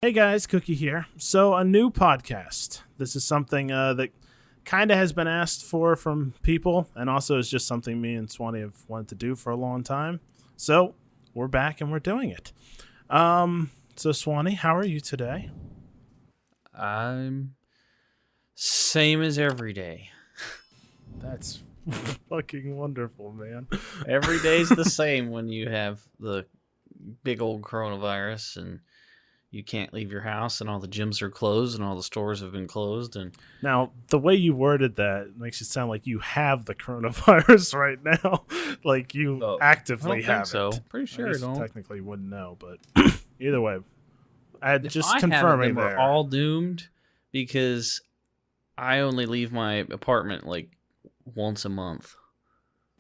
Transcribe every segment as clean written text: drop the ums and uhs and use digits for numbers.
Hey guys, Cookie here. So a new podcast. This is something that kind of has been asked for from people, and also is just something me and Swany have wanted to do for a long time. So we're back and we're doing it. So Swany, how are you today? I'm same as every day. That's fucking wonderful, man. Every day's the same when you have the big old coronavirus and you can't leave your house and all the gyms are closed and all the stores have been closed. And now, the way you worded that makes it sound like you have the coronavirus right now. Like you actively have so. it. Pretty sure I don't. Technically wouldn't know, but either way. If Just I confirming we're all doomed because I only leave my apartment like once a month.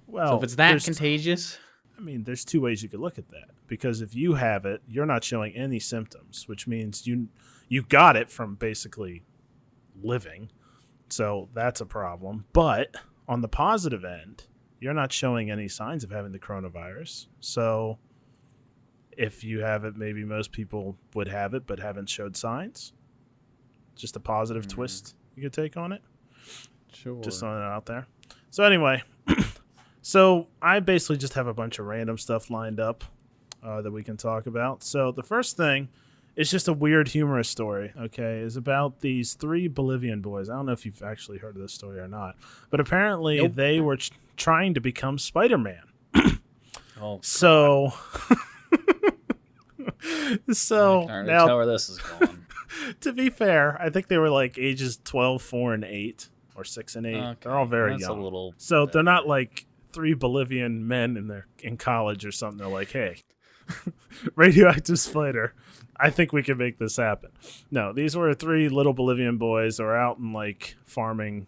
Well, so if it's that contagious... I mean, there's two ways you could look at that. Because if you have it, you're not showing any symptoms, which means you got it from basically living. So that's a problem. But on the positive end, you're not showing any signs of having the coronavirus. So if you have it, maybe most people would have it but haven't showed signs. Just a positive twist you could take on it. Sure. Just throwing it out there. So anyway... So I basically just have a bunch of random stuff lined up that we can talk about. So the first thing is just a weird humorous story, okay? Is about these three Bolivian boys. I don't know if you've actually heard of this story or not. But apparently they were trying to become Spider-Man. Oh, so... so I can already now, tell where this is going. To be fair, I think they were like ages 12, 4, and 8. Or 6 and 8. Okay. They're all very young. So they're not like... three Bolivian men in college or something. They're like, hey, radioactive spider, I think we can make this happen. No, these were three little Bolivian boys that were out in like farming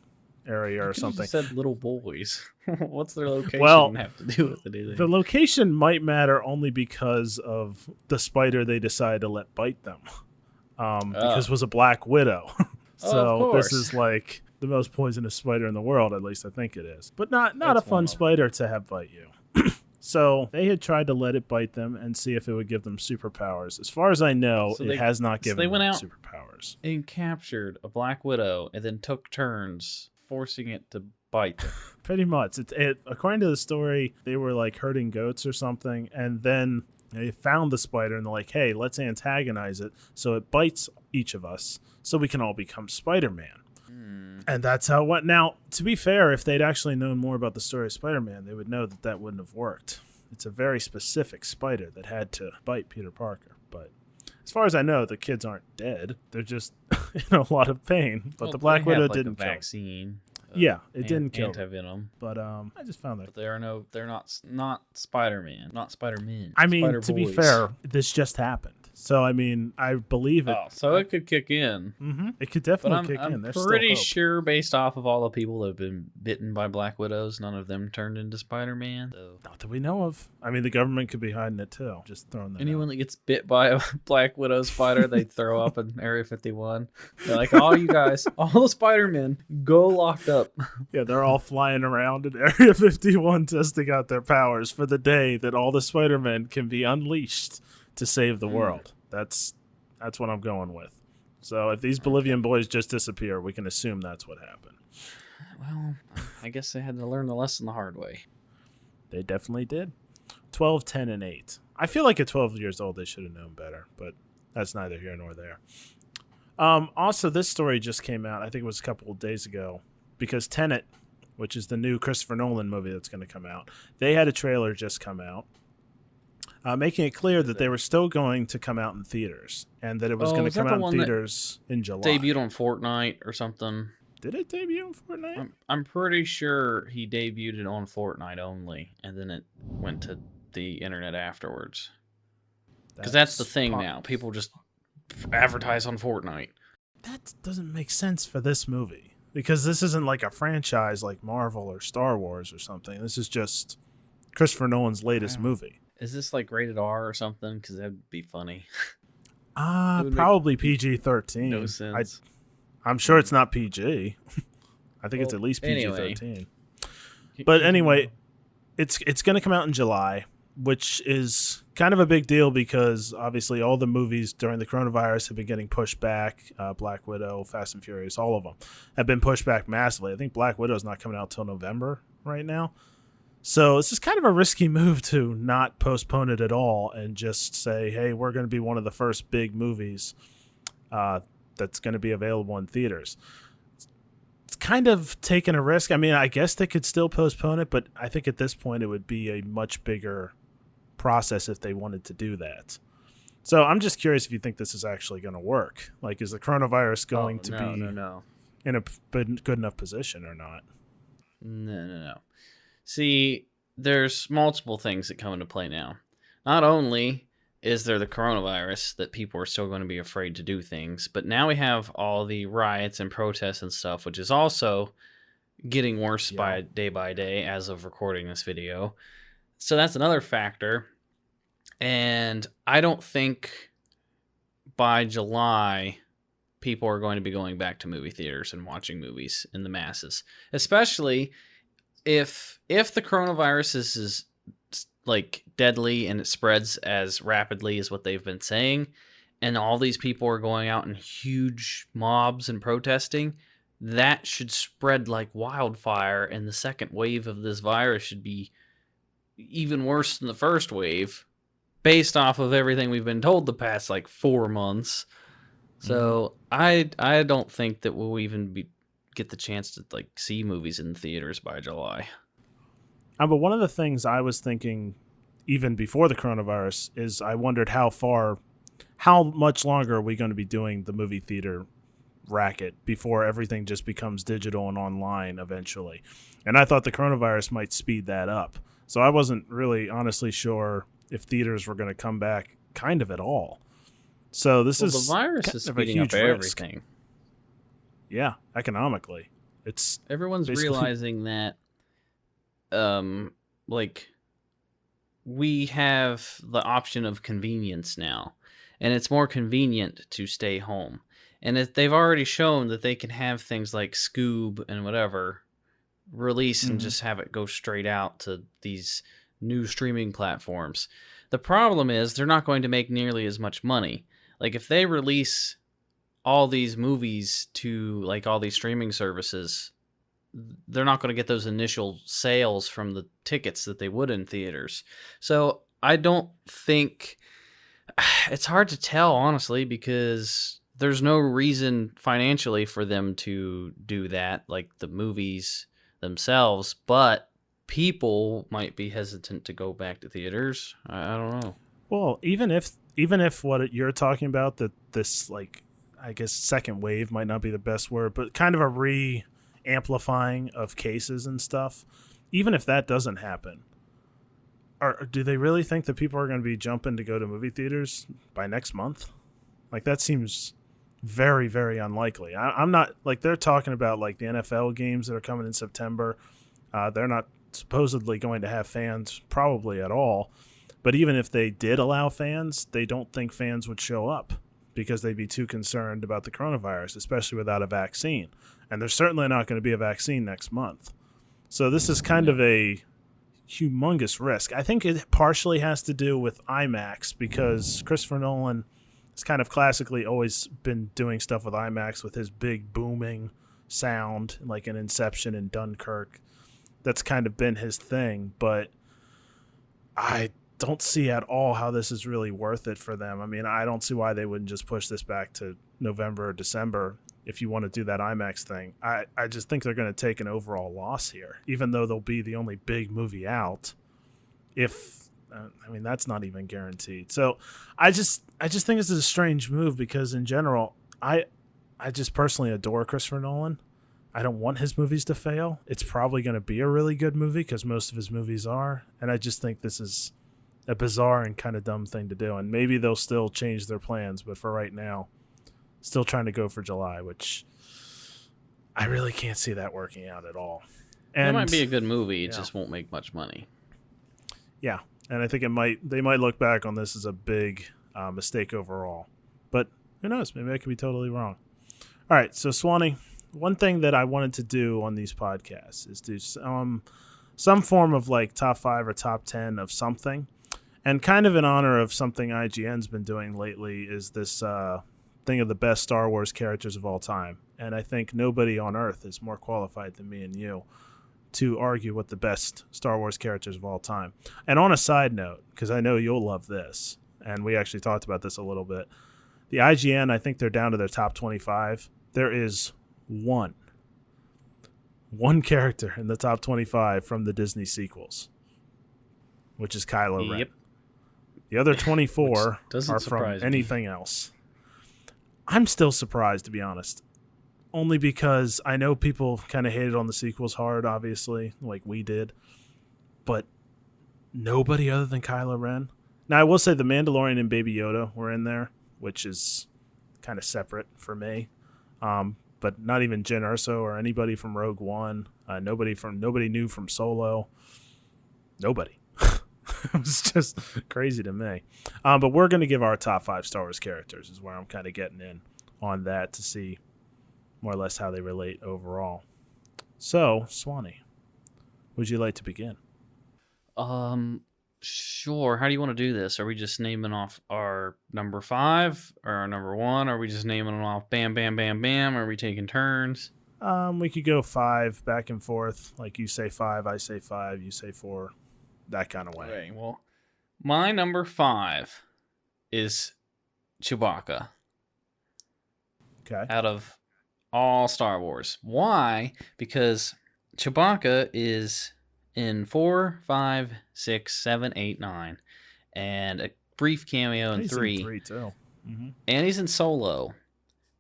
area or something. You said little boys. What's their location have to do with it? The location might matter only because of the spider they decided to let bite them. Because it was a black widow. So this is like the most poisonous spider in the world, at least I think it is. But not a fun spider to have bite you. So they had tried to let it bite them and see if it would give them superpowers. As far as I know, it has not given them superpowers. And captured a black widow and then took turns forcing it to bite them. Pretty much. According to the story, they were like herding goats or something, and then they found the spider and they're like, hey, let's antagonize it so it bites each of us so we can all become Spider-Man. And that's how it went. Now, to be fair, if they'd actually known more about the story of Spider-Man, they would know that that wouldn't have worked. It's a very specific spider that had to bite Peter Parker. But as far as I know, the kids aren't dead. They're just in a lot of pain. But the Black Widow didn't kill. Vaccine. Yeah, it didn't kill. Antivenom. But I just found that. But they're not Spider-Man. Not Spider-Man. I mean, to be fair, this just happened. So, I mean, I believe it. Oh, so it could kick in. Mm-hmm. It could definitely kick in. I'm pretty sure, based off of all the people that have been bitten by Black Widows, none of them turned into Spider-Man. So. Not that we know of. I mean, the government could be hiding it, too. Just throwing that Anyone out. that gets bit by a Black Widow spider, they throw up in Area 51. They're like, all you guys, all the Spider-Men, go locked up. Yeah, they're all flying around in Area 51 testing out their powers for the day that all the Spider-Men can be unleashed to save the world. That's what I'm going with. So if these Bolivian boys just disappear, we can assume that's what happened. Well, I guess they had to learn the lesson the hard way. They definitely did. 12, 10, and 8. I feel like at 12 years old they should have known better, but that's neither here nor there. Also, this story just came out, I think it was a couple of days ago, because Tenet, which is the new Christopher Nolan movie that's going to come out, they had a trailer just come out. Making it clear that they were still going to come out in theaters and that it was going to come out in theaters in July. Debuted on Fortnite or something. Did it debut on Fortnite? I'm pretty sure he debuted it on Fortnite only, and then it went to the internet afterwards. Because that's the thing now. People just advertise on Fortnite. That doesn't make sense for this movie. Because this isn't like a franchise like Marvel or Star Wars or something. This is just Christopher Nolan's latest movie. Is this like rated R or something? Because that'd be funny. Probably PG-13. No sense. I'm sure it's not PG. I think it's at least PG-13. But anyway, it's going to come out in July. which is kind of a big deal because obviously all the movies during the coronavirus have been getting pushed back. Black Widow, Fast and Furious, all of them have been pushed back massively. I think Black Widow is not coming out till November right now. So this is kind of a risky move to not postpone it at all and just say, hey, we're going to be one of the first big movies that's going to be available in theaters. It's kind of taking a risk. I mean, I guess they could still postpone it, but I think at this point it would be a much bigger process if they wanted to do that. So I'm just curious if you think this is actually going to work. Like, is the coronavirus going to be in a good enough position or not? No. See, there's multiple things that come into play now. Not only is there the coronavirus that people are still going to be afraid to do things, but now we have all the riots and protests and stuff, which is also getting worse by day as of recording this video. So that's another factor. And I don't think by July people are going to be going back to movie theaters and watching movies in the masses, especially if the coronavirus is like deadly and it spreads as rapidly as what they've been saying, and all these people are going out in huge mobs and protesting, that should spread like wildfire, and the second wave of this virus should be even worse than the first wave based off of everything we've been told the past like 4 months. So I don't think that we'll even get the chance to like see movies in theaters by July. But one of the things I was thinking even before the coronavirus is I wondered how much longer are we going to be doing the movie theater racket before everything just becomes digital and online eventually. And I thought the coronavirus might speed that up. So I wasn't really honestly sure if theaters were going to come back kind of at all. So this is the virus is speeding up everything. Yeah, economically. Everyone's realizing that like we have the option of convenience now, and it's more convenient to stay home. And they've already shown that they can have things like Scoob and whatever release and just have it go straight out to these new streaming platforms. The problem is they're not going to make nearly as much money. Like if they release all these movies to like all these streaming services, they're not going to get those initial sales from the tickets that they would in theaters. So I don't think it's hard to tell, honestly, because there's no reason financially for them to do that, like the movies themselves, but people might be hesitant to go back to theaters. I don't know. Well, even if what you're talking about, that this, like, I guess second wave might not be the best word, but kind of a re-amplifying of cases and stuff, even if that doesn't happen, do they really think that people are going to be jumping to go to movie theaters by next month? Like, that seems very, very unlikely. I'm not, like, they're talking about, like, the NFL games that are coming in September. They're not supposedly going to have fans probably at all. But even if they did allow fans, they don't think fans would show up because they'd be too concerned about the coronavirus, especially without a vaccine. And there's certainly not going to be a vaccine next month. So this is kind of a humongous risk. I think it partially has to do with IMAX because Christopher Nolan has kind of classically always been doing stuff with IMAX with his big booming sound, like in Inception and Dunkirk. That's kind of been his thing, but I don't see at all how this is really worth it for them. I mean, I don't see why they wouldn't just push this back to November or December if you want to do that IMAX thing. I just think they're going to take an overall loss here, even though they'll be the only big movie out. That's not even guaranteed. So I just think this is a strange move because in general, I just personally adore Christopher Nolan. I don't want his movies to fail. It's probably going to be a really good movie because most of his movies are. And I just think this is a bizarre and kind of dumb thing to do. And maybe they'll still change their plans. But for right now, still trying to go for July, which I really can't see that working out at all. And it might be a good movie. It just won't make much money. Yeah. And I think they might look back on this as a big mistake overall. But who knows? Maybe I could be totally wrong. All right. So, Swany, one thing that I wanted to do on these podcasts is do some form of like top 5 or top 10 of something. And kind of in honor of something IGN's been doing lately is this thing of the best Star Wars characters of all time. And I think nobody on Earth is more qualified than me and you to argue what the best Star Wars characters of all time. And on a side note, because I know you'll love this, and we actually talked about this a little bit, the IGN, I think they're down to their top 25. There is one character in the top 25 from the Disney sequels, which is Kylo Ren. Yep. The other 24 are from anything me. else. I'm still surprised, to be honest. Only because I know people kind of hated on the sequels hard, obviously, like we did. But nobody other than Kylo Ren. Now, I will say The Mandalorian and Baby Yoda were in there, which is kind of separate for me. But not even Jyn Erso or anybody from Rogue One. Nobody new from Solo. Nobody. It was just crazy to me. But we're going to give our top 5 Star Wars characters is where I'm kind of getting in on that to see more or less how they relate overall. So, Swany, would you like to begin? Sure. How do you want to do this? Are we just naming off our number 5 or our number 1? Are we just naming them off bam, bam, bam, bam? Are we taking turns? We could go 5 back and forth. Like you say 5, I say 5, you say 4. That kind of way. Okay, well, my number 5 is Chewbacca. Okay. Out of all Star Wars. Why? Because Chewbacca is in 4, 5, 6, 7, 8, 9, and a brief cameo in 3. In 3 too. Mm-hmm. And he's in Solo.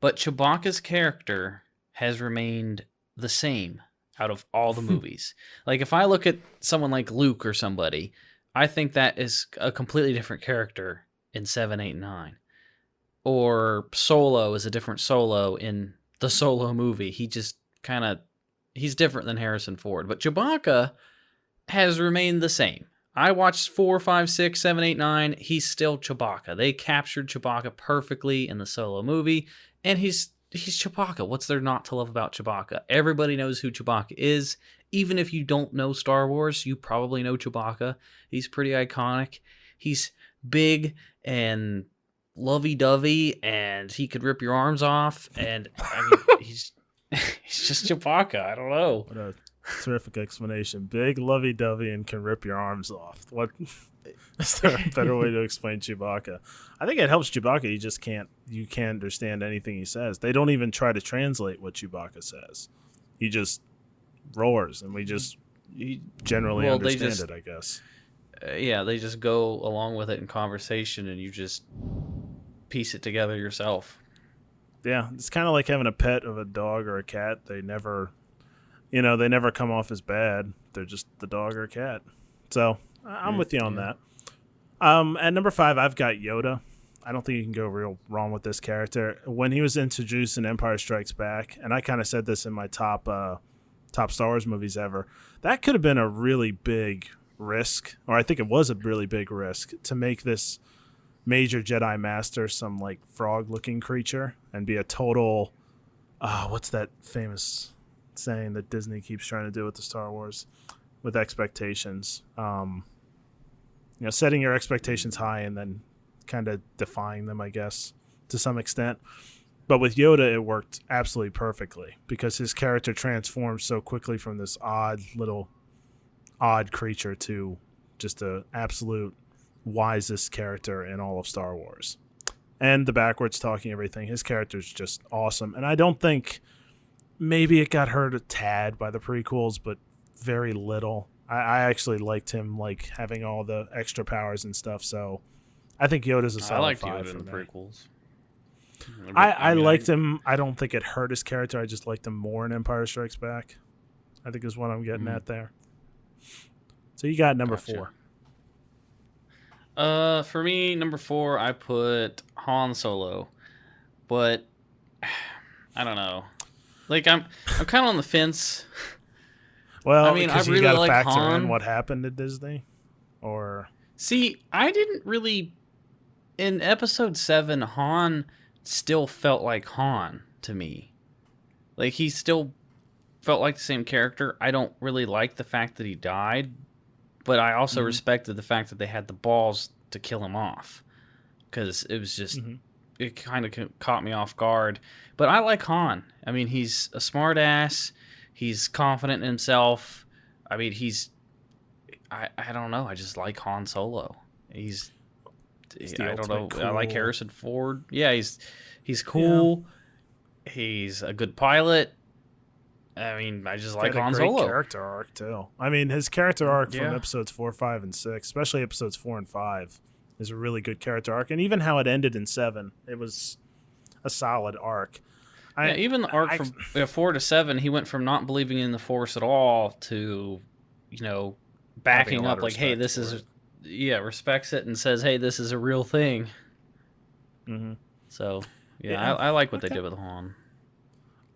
But Chewbacca's character has remained the same out of all the movies. Like, if I look at someone like Luke or somebody, I think that is a completely different character in 7, 8, 9. Or Solo is a different Solo in the Solo movie. He just he's different than Harrison Ford. But Chewbacca has remained the same. I watched 4, 5, 6, 7, 8, 9. He's still Chewbacca. They captured Chewbacca perfectly in the Solo movie, and he's Chewbacca. What's there not to love about Chewbacca? Everybody knows who Chewbacca is. Even if you don't know Star Wars, you probably know Chewbacca. He's pretty iconic. He's big and lovey-dovey, and he could rip your arms off. And I mean, he's just Chewbacca. I don't know. What a terrific explanation. Big, lovey-dovey, and can rip your arms off. What is there a better way to explain Chewbacca? I think it helps Chewbacca. You can't understand anything he says. They don't even try to translate what Chewbacca says. He just roars, and we just generally understand it, I guess. Yeah, they just go along with it in conversation, and you just piece it together yourself. Yeah, it's kind of like having a pet of a dog or a cat. They never come off as bad. They're just the dog or cat. So I'm with you on that. At number 5, I've got Yoda. I don't think you can go real wrong with this character. When he was introduced in Empire Strikes Back, and I kind of said this in my top Star Wars movies ever, that could have been a really big risk, or I think it was a really big risk, to make this major Jedi Master some like frog-looking creature and be a total, what's that famous saying that Disney keeps trying to do with the Star Wars, with expectations? Setting your expectations high and then kind of defying them, I guess, to some extent. But with Yoda, it worked absolutely perfectly because his character transformed so quickly from this odd creature to just an absolute wisest character in all of Star Wars. And the backwards talking, everything, his character's just awesome. And I don't think, maybe it got hurt a tad by the prequels, but very little. I actually liked him, like, having all the extra powers and stuff, so I think Yoda's a solid 5 Yoda for in the me. prequels. I liked him. I don't think it hurt his character. I just liked him more in Empire Strikes Back, I think is what I'm getting at there. So you got number 4. For me, number 4, I put Han Solo, but I don't know. Like, I'm kind of on the fence. Well, I mean, I really gotta like factor Han. in what happened at Disney, or see, I didn't really. In Episode 7, Han still felt like Han to me. Like, he still felt like the same character. I don't really like the fact that he died, but I also respected the fact that they had the balls to kill him off, because it was just it kind of caught me off guard. But I like Han. I mean, he's a smart ass. He's confident in himself. I mean, I don't know. I just like Han Solo. He's I don't know. Cool. I like Harrison Ford. Yeah, he's cool. Yeah. He's a good pilot. I mean, I just like Han Solo. Character arc too. I mean, his character arc from episodes 4, 5, and 6, especially episodes 4 and 5, is a really good character arc. And even how it ended in 7, it was a solid arc. Even the arc from 4 to 7, he went from not believing in the Force at all to, backing up like, hey, this is, respects it and says, hey, this is a real thing. Mm-hmm. So, I like what they did with Han.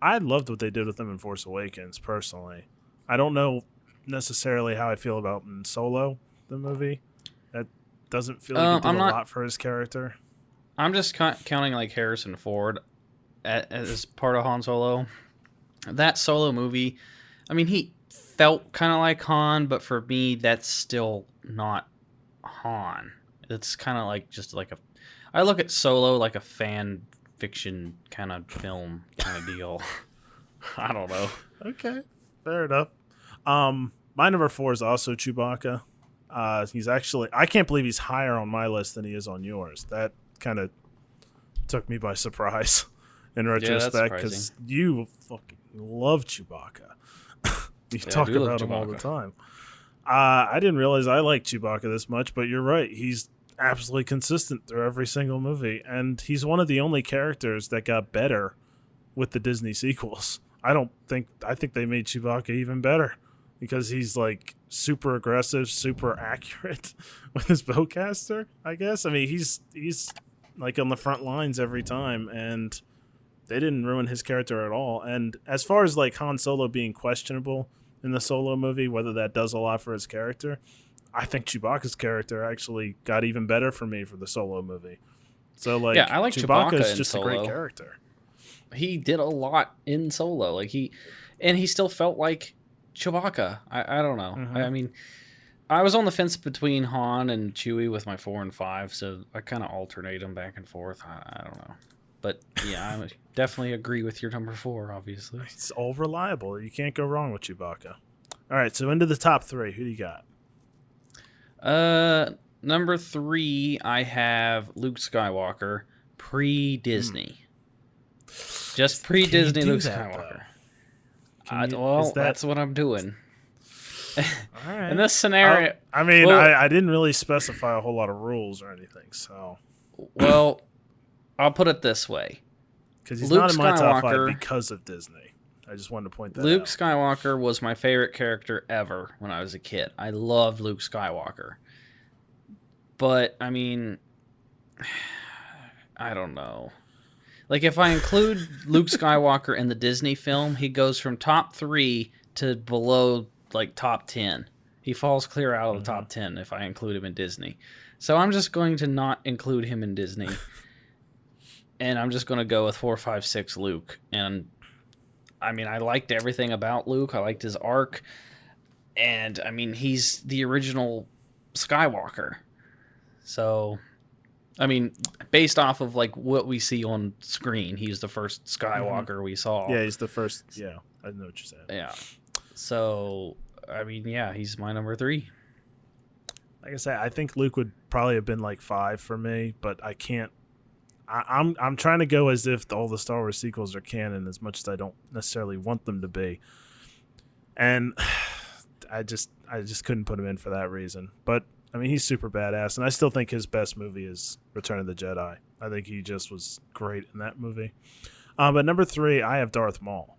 I loved what they did with him in Force Awakens, personally. I don't know necessarily how I feel about in Solo, the movie. That doesn't feel like it did a lot for his character. I'm just counting like Harrison Ford as part of Han Solo. That Solo movie, I mean, he felt kind of like Han, but for me, that's still not Han. It's kind of like I look at Solo like a fan fiction kind of film kind of deal. I don't know. Okay, fair enough. My number 4 is also Chewbacca. He's actually, I can't believe he's higher on my list than he is on yours. That kind of took me by surprise in retrospect, because you fucking love Chewbacca. You talk about him all the time. I didn't realize I liked Chewbacca this much, but you're right. He's absolutely consistent through every single movie, and he's one of the only characters that got better with the Disney sequels. I think they made Chewbacca even better, because he's like super aggressive, super accurate with his bowcaster, I guess. I mean, he's like on the front lines every time, and they didn't ruin his character at all. And as far as like Han Solo being questionable in the Solo movie, whether that does a lot for his character, I think Chewbacca's character actually got even better for me for the Solo movie. So, like, I like Chewbacca is just Solo. a great character. He did a lot in Solo. And he still felt like Chewbacca. I don't know. Mm-hmm. I mean, I was on the fence between Han and Chewie with my 4 and 5, so I kind of alternate them back and forth. I don't know. But, yeah, I definitely agree with your number 4, obviously. It's all reliable. You can't go wrong with Chewbacca. All right, so into the top 3. Who do you got? Number 3, I have Luke Skywalker, pre-Disney. Just pre-Disney Luke Skywalker. That's what I'm doing. All right. In this scenario... I didn't really specify a whole lot of rules or anything, so... Well, I'll put it this way. Because he's not in my top 5 because of Disney. I just wanted to point that out. Luke Skywalker was my favorite character ever when I was a kid. I loved Luke Skywalker. But, I mean, I don't know. Like, if I include Luke Skywalker in the Disney film, he goes from top 3 to below, like, top 10. He falls clear out of the top 10 if I include him in Disney. So I'm just going to not include him in Disney. And I'm just going to go with 4, 5, 6 Luke. And I mean, I liked everything about Luke. I liked his arc. And, I mean, he's the original Skywalker. So, I mean, based off of, like, what we see on screen, he's the first Skywalker we saw. Yeah, he's the first. Yeah, I know what you're saying. Yeah. So, I mean, yeah, he's my number 3. Like I said, I think Luke would probably have been, like, 5 for me, but I can't. I'm trying to go as if all the Star Wars sequels are canon, as much as I don't necessarily want them to be, and I just couldn't put him in for that reason. But I mean, he's super badass, and I still think his best movie is Return of the Jedi. I think he just was great in that movie. But number 3, I have Darth Maul.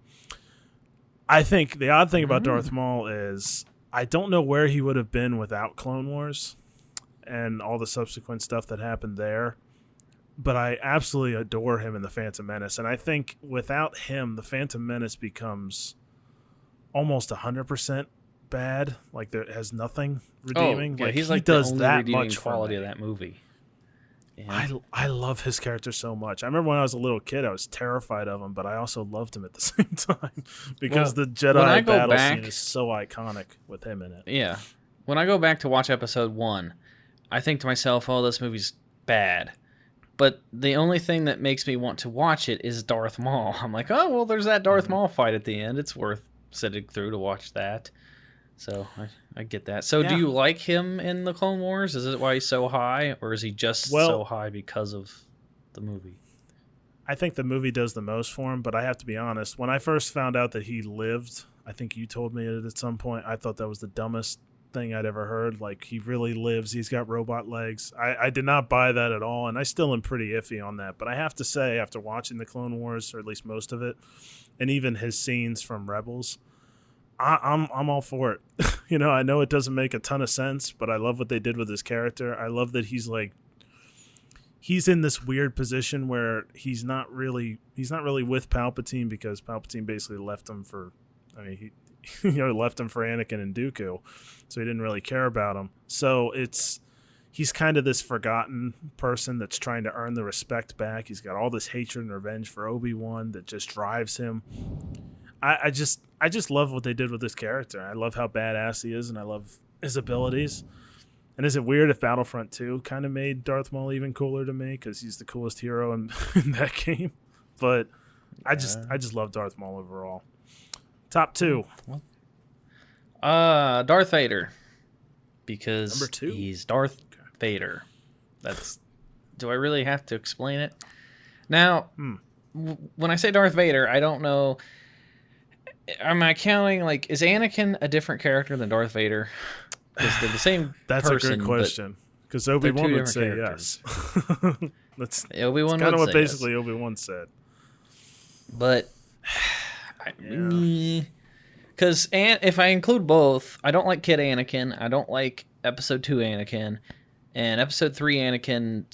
I think the odd thing about Darth Maul is I don't know where he would have been without Clone Wars and all the subsequent stuff that happened there. But I absolutely adore him in The Phantom Menace. And I think without him, The Phantom Menace becomes almost 100% bad. Like, there has nothing redeeming. Yeah, like, he's he like does the only that redeeming much quality for of me. that movie. Yeah. I love his character so much. I remember when I was a little kid, I was terrified of him, but I also loved him at the same time because the Jedi battle scene is so iconic with him in it. Yeah. when I go back to watch episode 1, I think to myself, oh, this movie's bad. But the only thing that makes me want to watch it is Darth Maul. I'm like, oh, well, there's that Darth Maul fight at the end. It's worth sitting through to watch that. So I get that. So do you like him in the Clone Wars? Is it why he's so high? Or is he just so high because of the movie? I think the movie does the most for him, but I have to be honest. When I first found out that he lived, I think you told me it at some point, I thought that was the dumbest thing I'd ever heard. Like, he really lives. He's got robot legs. I did not buy that at all, and I still am pretty iffy on that. But I have to say, after watching the Clone Wars, or at least most of it, and even his scenes from Rebels, I'm all for it. I know it doesn't make a ton of sense, but I love what they did with his character. I love that he's in this weird position where he's not really with Palpatine, because Palpatine basically left him for, he left him for Anakin and Dooku, so he didn't really care about him. So he's kind of this forgotten person that's trying to earn the respect back. He's got all this hatred and revenge for Obi-Wan that just drives him. I just love what they did with this character. I love how badass he is, and I love his abilities. And is it weird if Battlefront 2 kind of made Darth Maul even cooler to me, because he's the coolest hero in that game? But I just love Darth Maul overall. Top 2. Darth Vader, because number 2? He's Darth Vader. Do I really have to explain it? Now, when I say Darth Vader, I don't know. Am I counting, is Anakin a different character than Darth Vader? Because they're the same That's person. a good question. Because Obi-Wan would say characters. Yes. That's Obi-Wan kind of what basically yes. Obi-Wan said. But because if I include both, I don't like Kid Anakin. I don't like Episode 2 Anakin, and Episode 3 Anakin.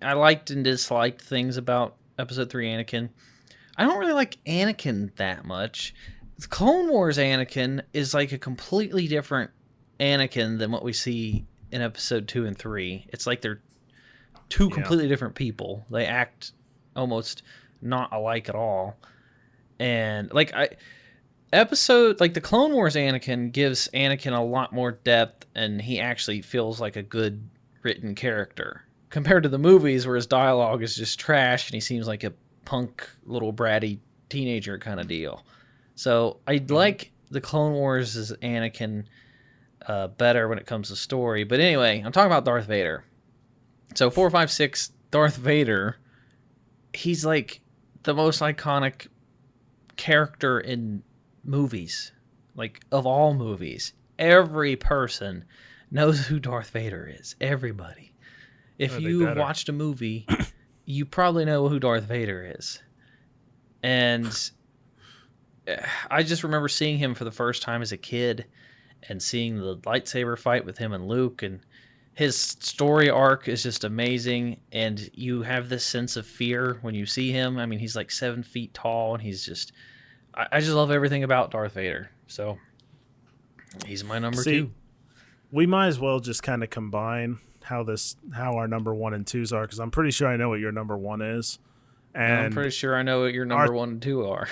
I liked and disliked things about Episode 3 Anakin. I don't really like Anakin that much. The Clone Wars Anakin is like a completely different Anakin than what we see in Episode 2 and 3. It's like they're two completely different people. They act almost not alike at all. And the Clone Wars Anakin gives Anakin a lot more depth, and he actually feels like a good written character compared to the movies where his dialogue is just trash and he seems like a punk little bratty teenager kind of deal. So I like the Clone Wars' Anakin better when it comes to story. But anyway, I'm talking about Darth Vader. So 4, 5, 6, Darth Vader, he's like the most iconic character in movies, like of all movies. Every person knows who Darth Vader is. Everybody. If you've watched a movie, you probably know who Darth Vader is. And I just remember seeing him for the first time as a kid and seeing the lightsaber fight with him and Luke, and his story arc is just amazing, and you have this sense of fear when you see him. I mean, he's like 7 feet tall, and he's just... I just love everything about Darth Vader. So, he's my number 2. We might as well just kind of combine how our number 1 and 2s are, because I'm pretty sure I know what your number 1 is. And I'm pretty sure I know what your number 1 and 2 are.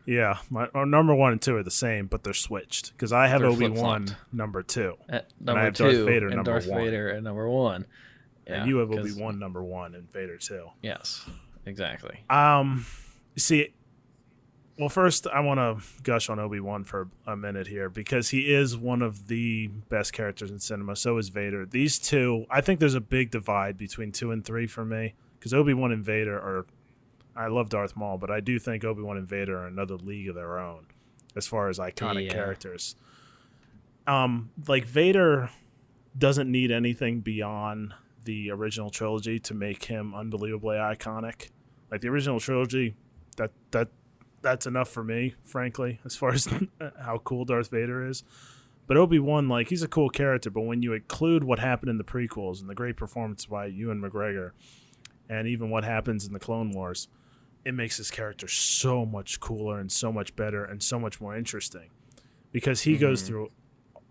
Yeah, our number 1 and 2 are the same, but they're switched, because I have Obi-Wan number 2. And I have 2 Darth Vader and number Darth 1. Vader at number 1. Yeah, and you have Obi-Wan number 1 and Vader 2. Yes, exactly. See, well, first I want to gush on Obi-Wan for a minute here, because he is one of the best characters in cinema. So is Vader. These two, I think there's a big divide between 2 and 3 for me, because Obi-Wan and Vader are... I love Darth Maul, but I do think Obi-Wan and Vader are another league of their own as far as iconic characters. Vader doesn't need anything beyond the original trilogy to make him unbelievably iconic. Like, the original trilogy, that's enough for me, frankly, as far as how cool Darth Vader is. But Obi-Wan, he's a cool character, but when you include what happened in the prequels and the great performance by Ewan McGregor, and even what happens in the Clone Wars, it makes his character so much cooler and so much better and so much more interesting, because he goes through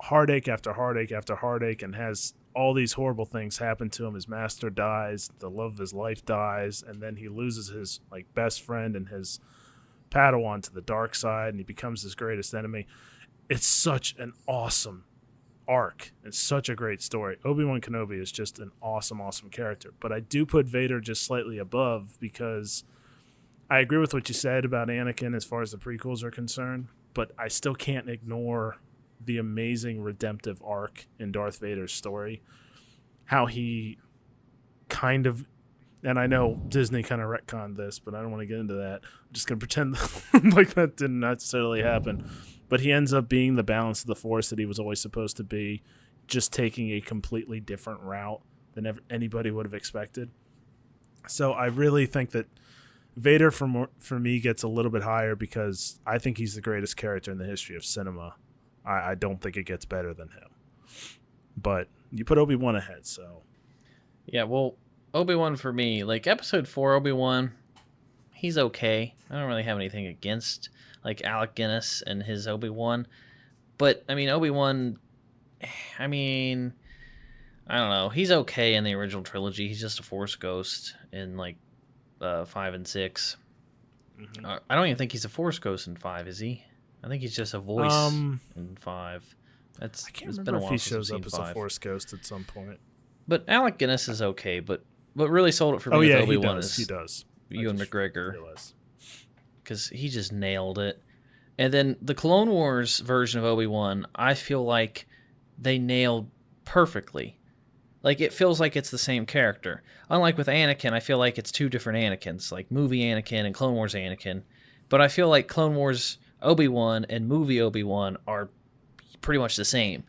heartache after heartache after heartache and has all these horrible things happen to him. His master dies, the love of his life dies, and then he loses his best friend and his Padawan to the dark side, and he becomes his greatest enemy. it's such an awesome arc. It's such a great story. Obi-Wan Kenobi is just an awesome, awesome character. But I do put Vader just slightly above because I agree with what you said about Anakin as far as the prequels are concerned, but I still can't ignore the amazing redemptive arc in Darth Vader's story. How he kind of, and I know Disney kind of retconned this, but I don't want to get into that. I'm just going to pretend like that didn't necessarily happen. But he ends up being the balance of the Force that he was always supposed to be, just taking a completely different route than anybody would have expected. So I really think that Vader, for me, gets a little bit higher because I think he's the greatest character in the history of cinema. I don't think it gets better than him. But you put Obi-Wan ahead, so. Yeah, well, Obi-Wan for me, like Episode 4 Obi-Wan, he's okay. I don't really have anything against like Alec Guinness and his Obi-Wan. But, I mean, Obi-Wan, I don't know. He's okay in the original trilogy. He's just a Force ghost in like 5 and 6. Mm-hmm. I don't even think he's a Force ghost in 5, is he? I think he's just a voice in 5. I can't remember if he shows up as a Force ghost at some point. But Alec Guinness is okay. But what really sold it for me with Obi-Wan is he does. Ewan McGregor. Because he just nailed it. And then the Clone Wars version of Obi-Wan, I feel like they nailed perfectly. Like, it feels like it's the same character. Unlike with Anakin, I feel like it's two different Anakins, like movie Anakin and Clone Wars Anakin. But I feel like Clone Wars Obi-Wan and movie Obi-Wan are pretty much the same.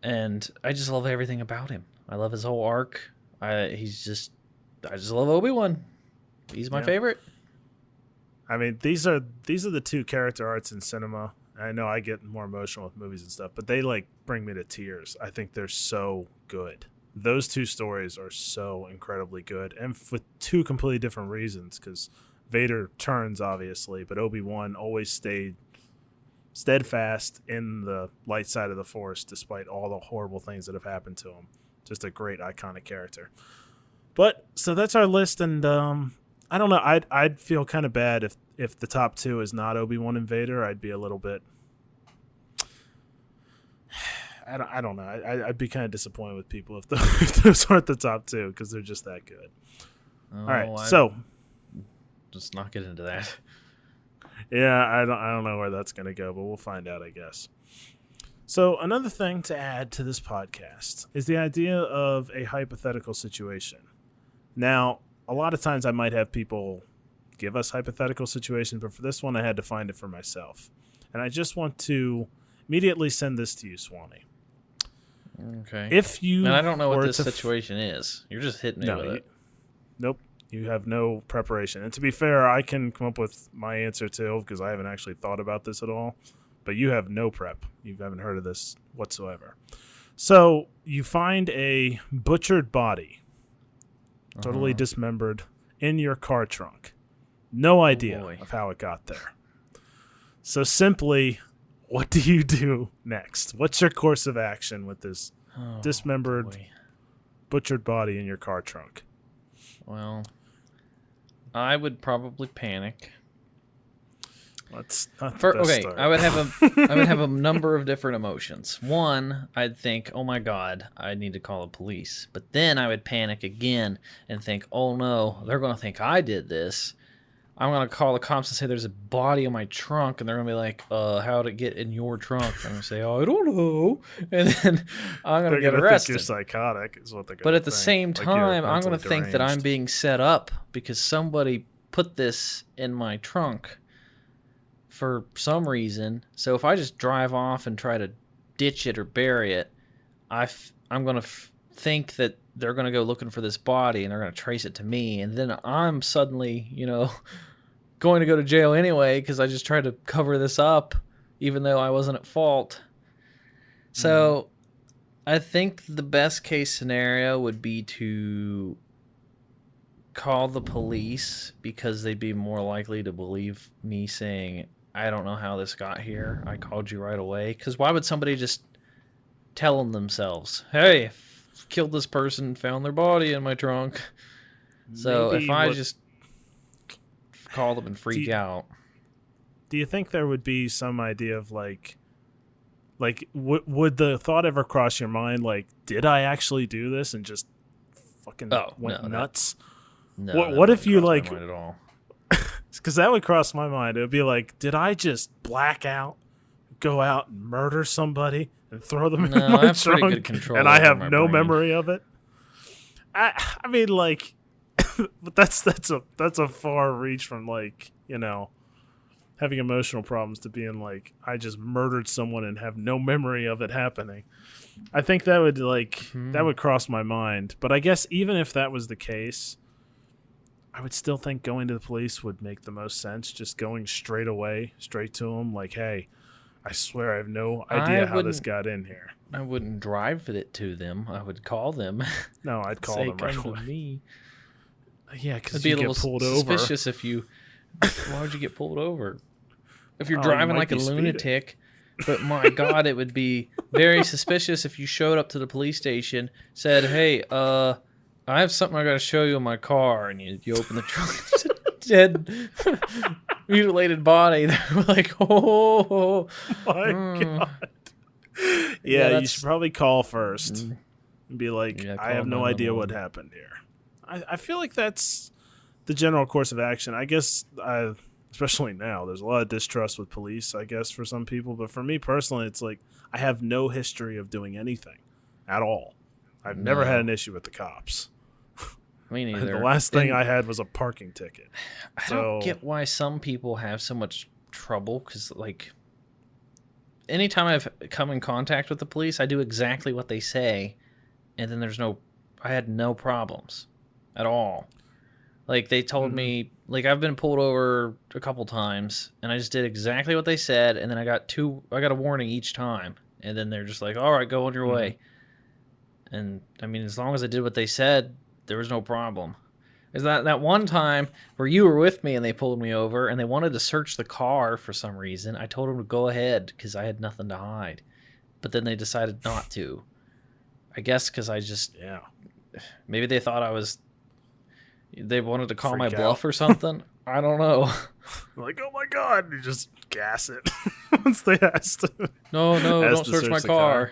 And I just love everything about him. I love his whole arc. I just love Obi-Wan. He's my favorite. I mean, these are the two character arcs in cinema. I know I get more emotional with movies and stuff, but they like bring me to tears. I think they're so good. Those two stories are so incredibly good, and for two completely different reasons. Because Vader turns, obviously, but Obi-Wan always stayed steadfast in the light side of the Force, despite all the horrible things that have happened to him. Just a great, iconic character. But so that's our list, and I don't know. I'd feel kind of bad if the top two is not Obi-Wan and Vader. I'd be a little bit. I don't know. I'd be kind of disappointed with people if those aren't the top two because they're just that good. All right, so just not get into that. Yeah, I don't know where that's going to go, but we'll find out, I guess. So another thing to add to this podcast is the idea of a hypothetical situation. Now, a lot of times I might have people give us hypothetical situations, but for this one I had to find it for myself. And I just want to immediately send this to you, Swany. Okay. If you and I don't know what this situation is. You're just hitting me with it. Nope. You have no preparation. And to be fair, I can come up with my answer too because I haven't actually thought about this at all. But you have no prep. You haven't heard of this whatsoever. So you find a butchered body, totally dismembered, in your car trunk. No idea of how it got there. So simply, what do you do next? What's your course of action with this dismembered, butchered body in your car trunk? Well, I would probably panic. That's not the best start. I would have a number of different emotions. One, I'd think, "Oh my God, I need to call the police." But then I would panic again and think, "Oh no, they're going to think I did this. I'm going to call the cops and say there's a body in my trunk, and they're going to be like, how'd it get in your trunk?" I'm going to say, "Oh, I don't know," and then I'm going to get arrested. Think you're psychotic, is what they're going to think. But at the same time, I'm going to think that I'm being set up because somebody put this in my trunk for some reason. So if I just drive off and try to ditch it or bury it, I'm going to think that they're going to go looking for this body and they're going to trace it to me. And then I'm suddenly, going to go to jail anyway because I just tried to cover this up even though I wasn't at fault. So I think the best case scenario would be to call the police because they'd be more likely to believe me saying, "I don't know how this got here. I called you right away." Because why would somebody just tell them themselves, "Hey, killed this person, found their body in my trunk"? So if I just call them and freak out. Do you think there would be some idea of like Like, would the thought ever cross your mind, like, did I actually do this and just fucking went nuts? What if you, like... At all. Because that would cross my mind. It would be like, did I just black out, go out and murder somebody and throw them in my trunk? Pretty good control and I have no memory of it? I mean, like... but that's a far reach from, like, you know, having emotional problems to being like, I just murdered someone and have no memory of it happening. I think that would that would cross my mind. But I guess even if that was the case, I would still think going to the police would make the most sense. Just going straight to them, like, hey, I swear I have no idea how this got in here. I wouldn't drive it to them. I would call them. No, I'd call them right away. Me. Yeah, because you get pulled over. Suspicious if you. Why would you get pulled over? If you're driving like a lunatic, but my God, it would be very suspicious if you showed up to the police station, said, "Hey, I have something I got to show you in my car," and you open the trunk, it's a dead, mutilated body. They're like, "Oh my God!" Yeah, you should probably call first and be like, "I have no idea what happened here." I feel like that's the general course of action. I guess, especially now, there's a lot of distrust with police, I guess, for some people. But for me personally, it's like I have no history of doing anything at all. I've never had an issue with the cops. Me neither. The last thing I had was a parking ticket. I don't get why some people have so much trouble, because, like, anytime I've come in contact with the police, I do exactly what they say, and then I had no problems at all. Like, they told me, like, I've been pulled over a couple times, and I just did exactly what they said, and then I got a warning each time, and then they're just like, all right, go on your way. And, I mean, as long as I did what they said, there was no problem. Is that one time where you were with me and they pulled me over, and they wanted to search the car for some reason. I told them to go ahead, because I had nothing to hide. But then they decided not to. I guess because I just... Yeah. Maybe they thought they wanted to call my bluff or something. I don't know. Like, oh my God, you just gas it once they asked. No, don't search my car.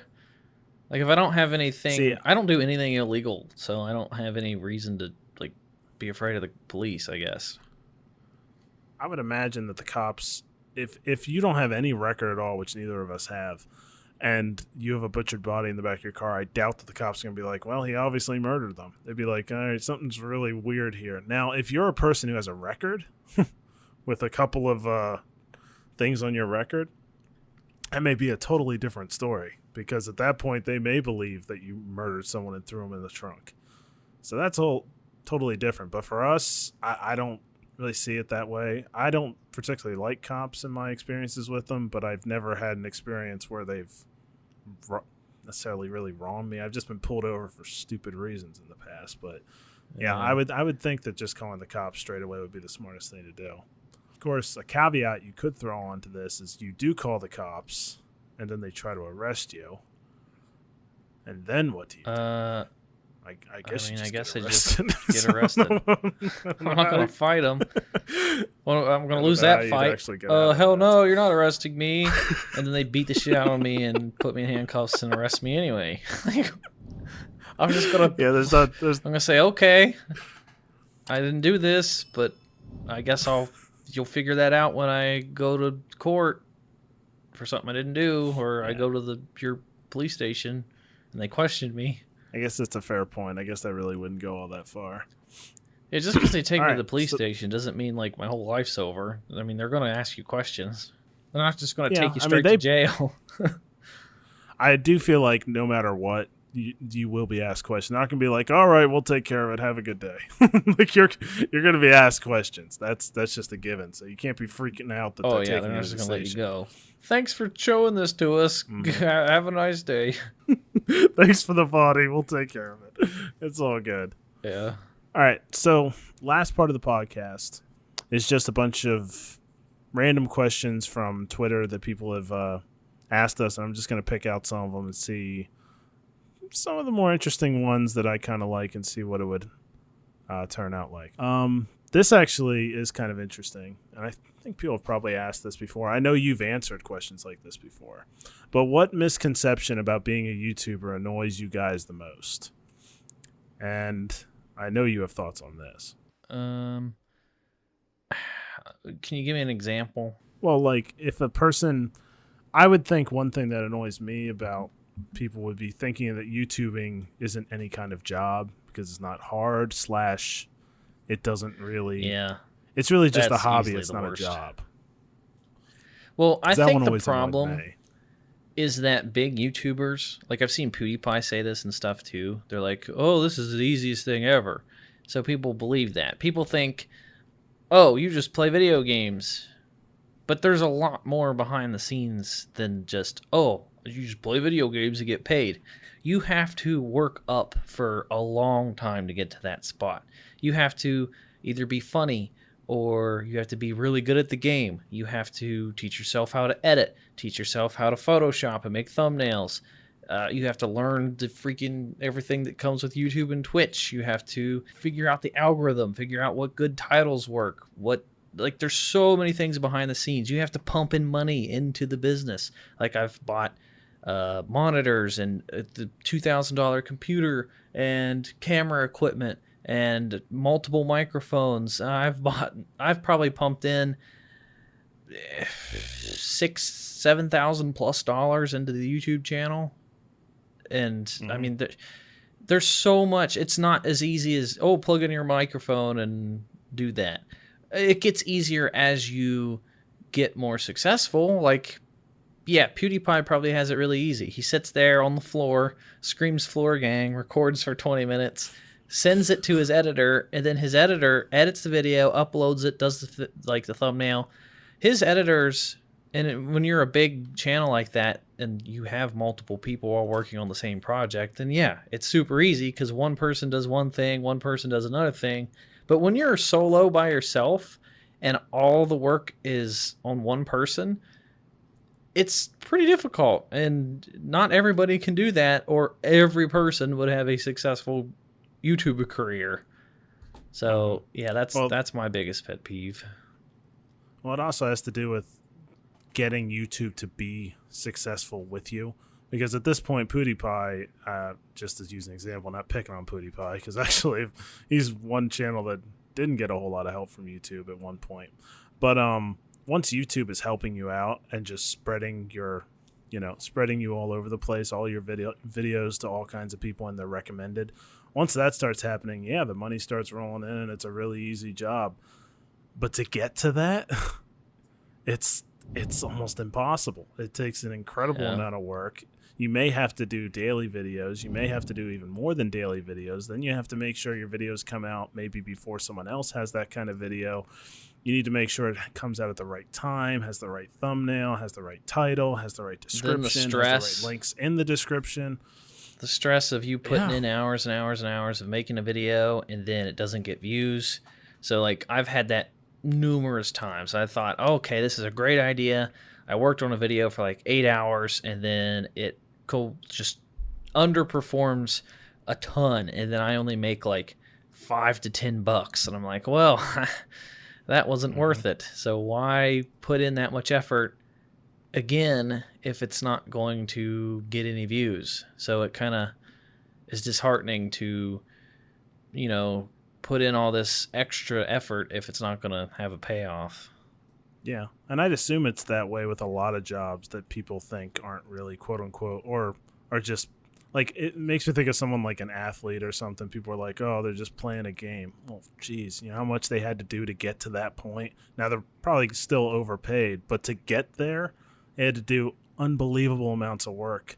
Like, if I don't have anything, I don't do anything illegal, so I don't have any reason to, like, be afraid of the police, I guess. I would imagine that the cops, if you don't have any record at all, which neither of us have, and you have a butchered body in the back of your car, I doubt that the cops are going to be like, well, he obviously murdered them. They'd be like, all right, something's really weird here. Now, if you're a person who has a record with a couple of things on your record, that may be a totally different story, because at that point, they may believe that you murdered someone and threw them in the trunk. So that's all totally different. But for us, I don't really see it that way. I don't particularly like cops in my experiences with them, but I've never had an experience where they've necessarily really wronged me. I've just been pulled over for stupid reasons in the past. But yeah, I would think that just calling the cops straight away would be the smartest thing to do. Of course, a caveat you could throw onto this is you do call the cops, and then they try to arrest you. And then what do you do? I guess I just get arrested. I'm not going to fight them. Well, I'm going to lose that fight. Hell no, you're not arresting me. And then they beat the shit out of me and put me in handcuffs and arrest me anyway. I'm just going to... Yeah, I'm going to say, okay, I didn't do this, but I guess you'll figure that out when I go to court for something I didn't do, or I go to your police station and they questioned me. I guess that's a fair point. I guess that really wouldn't go all that far. Yeah, just because they take me to the police station doesn't mean, like, my whole life's over. I mean, they're going to ask you questions. They're not just going to take you straight to jail. I do feel like no matter what, you will be asked questions. Not going to be like, all right, we'll take care of it. Have a good day. Like, you're going to be asked questions. That's just a given. So you can't be freaking out that they're taking you to the station. They're not just going to let you go. Thanks for showing this to us. Have a nice day. Thanks for the body. We'll take care of it. It's all good. Yeah. All right. So last part of the podcast is just a bunch of random questions from Twitter that people have asked us. And I'm just going to pick out some of them and see some of the more interesting ones that I kind of like and see what it would turn out like. This actually is kind of interesting, and I think people have probably asked this before. I know you've answered questions like this before, but what misconception about being a YouTuber annoys you guys the most? And I know you have thoughts on this. Can you give me an example? Well, like if a person, I would think one thing that annoys me about people would be thinking that YouTubing isn't any kind of job because it's not hard / it doesn't really. Yeah. It's really just a That's hobby. easily It's the not worst. a job. Well, I That think one the always annoyed problem me. is that big YouTubers, like I've seen PewDiePie say this and stuff too. They're like, "Oh, this is the easiest thing ever." So people believe that. People think, "Oh, you just play video games." But there's a lot more behind the scenes than just, "Oh, you just play video games and get paid." You have to work up for a long time to get to that spot. You have to either be funny, or you have to be really good at the game. You have to teach yourself how to edit, teach yourself how to Photoshop and make thumbnails. You have to learn the freaking everything that comes with YouTube and Twitch. You have to figure out the algorithm, figure out what good titles work, there's so many things behind the scenes. You have to pump in money into the business. Like I've bought monitors and the $2,000 computer and camera equipment and multiple microphones. I've probably pumped in $6,000-7,000+ into the YouTube channel. And I mean, there's so much. It's not as easy as, plug in your microphone and do that. It gets easier as you get more successful. Like, yeah, PewDiePie probably has it really easy. He sits there on the floor, screams "floor gang," records for 20 minutes, sends it to his editor, and then his editor edits the video, uploads it, does the thumbnail. His editors, when you're a big channel like that and you have multiple people all working on the same project, then yeah, it's super easy because one person does one thing, one person does another thing. But when you're solo by yourself and all the work is on one person, it's pretty difficult. And not everybody can do that, or every person would have a successful YouTuber career. So yeah, that's my biggest pet peeve. Well, it also has to do with getting YouTube to be successful with you. Because at this point, PewDiePie, just as using an example, not picking on PewDiePie, because actually he's one channel that didn't get a whole lot of help from YouTube at one point. But once YouTube is helping you out and just spreading you all over the place, all your videos to all kinds of people and they're recommended. Once that starts happening, yeah, the money starts rolling in and it's a really easy job. But to get to that, it's almost impossible. It takes an incredible amount of work. You may have to do daily videos. You may have to do even more than daily videos. Then you have to make sure your videos come out maybe before someone else has that kind of video. You need to make sure it comes out at the right time, has the right thumbnail, has the right title, has the right description, has the right links in the description. The stress of you putting in hours and hours and hours of making a video and then it doesn't get views. So like I've had that numerous times. I thought, okay, this is a great idea. I worked on a video for like 8 hours and then it just underperforms a ton, and then I only make like $5 to $10, and I'm like, well, that wasn't worth it. So why put in that much effort again if it's not going to get any views? So it kind of is disheartening to, put in all this extra effort if it's not going to have a payoff. Yeah, and I'd assume it's that way with a lot of jobs that people think aren't really quote unquote, or are just like, it makes me think of someone like an athlete or something. People are like, oh, they're just playing a game. Well, geez, how much they had to do to get to that point. Now they're probably still overpaid, but to get there, they had to do unbelievable amounts of work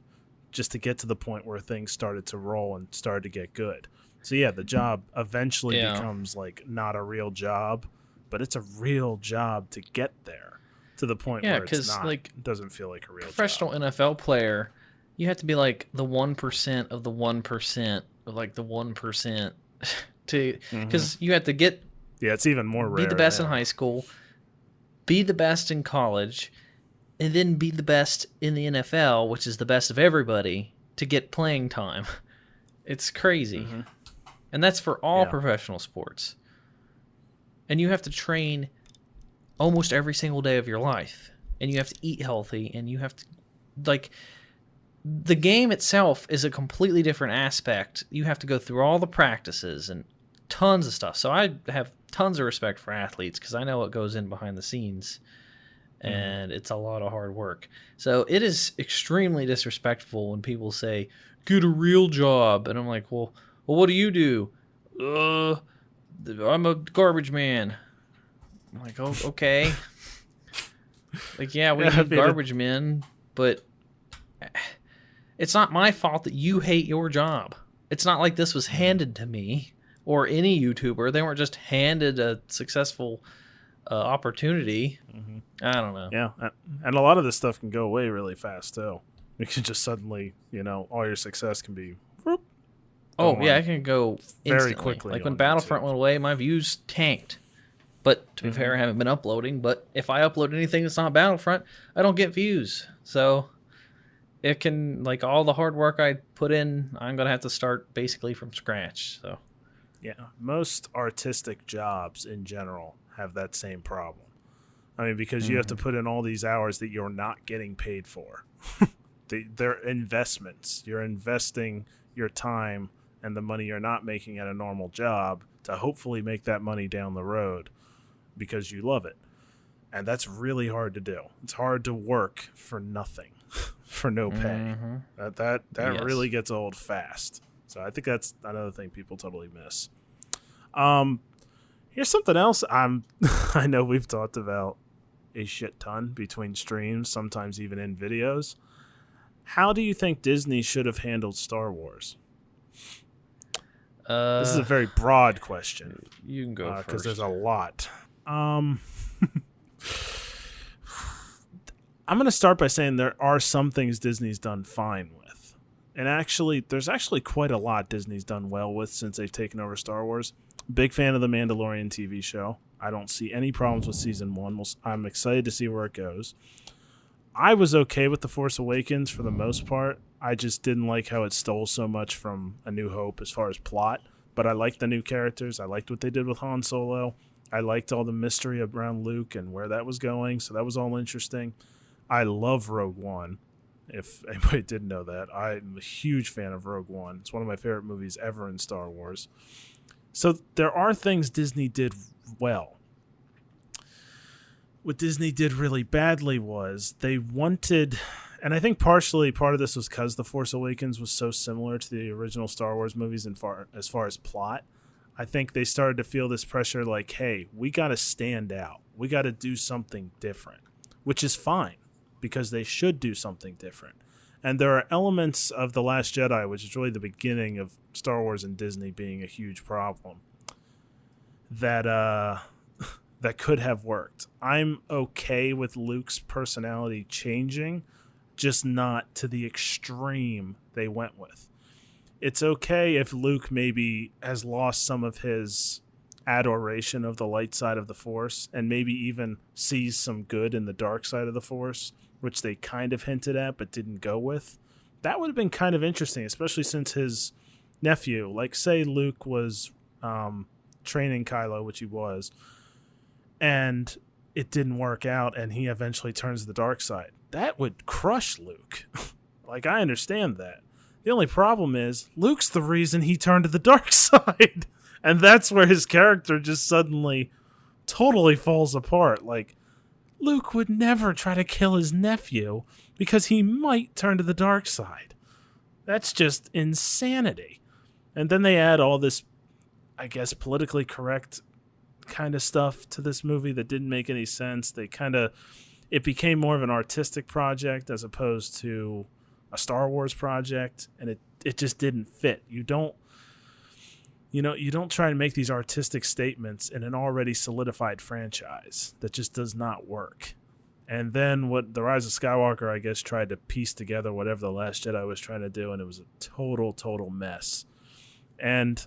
just to get to the point where things started to roll and started to get good. So yeah, the job eventually becomes like not a real job. But it's a real job to get there to the point where it's not. Like, it doesn't feel like a real professional job. NFL player, you have to be like the 1% of the 1% of like the 1% to, because you have to get. Yeah, it's even more rare. Be the best in high school, be the best in college, and then be the best in the NFL, which is the best of everybody, to get playing time. It's crazy, and that's for all professional sports. and you have to train almost every single day of your life, and you have to eat healthy, and you have to, like, the game itself is a completely different aspect. You have to go through all the practices and tons of stuff. So I have tons of respect for athletes because I know what goes in behind the scenes, and it's a lot of hard work. So it is extremely disrespectful when people say, get a real job. And I'm like, well, what do you do? I'm a garbage man. I'm like, oh, okay. Like, yeah, we need garbage men, but it's not my fault that you hate your job. It's not like this was handed to me or any YouTuber. They weren't just handed a successful opportunity. I don't know. Yeah, and a lot of this stuff can go away really fast too. You can just suddenly, all your success can be. Oh yeah, it can go very instantly. quickly. Like when Battlefront went away, my views tanked. But to be fair, I haven't been uploading. But if I upload anything that's not Battlefront, I don't get views. So it can, like, all the hard work I put in, I'm gonna have to start basically from scratch. So yeah, most artistic jobs in general have that same problem. I mean, because you have to put in all these hours that you're not getting paid for. They're investments. You're investing your time and the money you're not making at a normal job to hopefully make that money down the road because you love it. And that's really hard to do. It's hard to work for nothing, for no pay. That yes. Really gets old fast. So I think that's another thing people totally miss. Here's something else I know we've talked about a shit ton between streams, sometimes even in videos. How do you think Disney should have handled Star Wars? This is a very broad question. You can go first. Because there's a lot. I'm going to start by saying there are some things Disney's done fine with. And actually, there's actually quite a lot Disney's done well with since they've taken over Star Wars. Big fan of the Mandalorian TV show. I don't see any problems with season 1. I'm excited to see where it goes. I was okay with The Force Awakens for the most part. I just didn't like how it stole so much from A New Hope as far as plot. But I liked the new characters. I liked what they did with Han Solo. I liked all the mystery around Luke and where that was going. So that was all interesting. I love Rogue One. If anybody didn't know that, I'm a huge fan of Rogue One. It's one of my favorite movies ever in Star Wars. So there are things Disney did well. What Disney did really badly was they wanted, and I think partially part of this was because The Force Awakens was so similar to the original Star Wars movies as far as plot. I think they started to feel this pressure like, hey, we got to stand out. We got to do something different, which is fine because they should do something different. And there are elements of The Last Jedi, which is really the beginning of Star Wars and Disney being a huge problem, that could have worked. I'm okay with Luke's personality changing, just not to the extreme they went with. It's okay if Luke maybe has lost some of his adoration of the light side of the Force and maybe even sees some good in the dark side of the Force, which they kind of hinted at but didn't go with. That would have been kind of interesting, especially since his nephew, like say Luke was training Kylo, which he was, and it didn't work out and he eventually turns to the dark side. That would crush Luke. Like, I understand that. The only problem is Luke's the reason he turned to the dark side. And that's where his character just suddenly totally falls apart. Like, Luke would never try to kill his nephew because he might turn to the dark side. That's just insanity. And then they add all this, I guess, politically correct kind of stuff to this movie that didn't make any sense. It became more of an artistic project as opposed to a Star Wars project, and it just didn't fit. You don't try to make these artistic statements in an already solidified franchise. That just does not work. And then what The Rise of Skywalker, I guess, tried to piece together whatever The Last Jedi was trying to do, and it was a total mess. And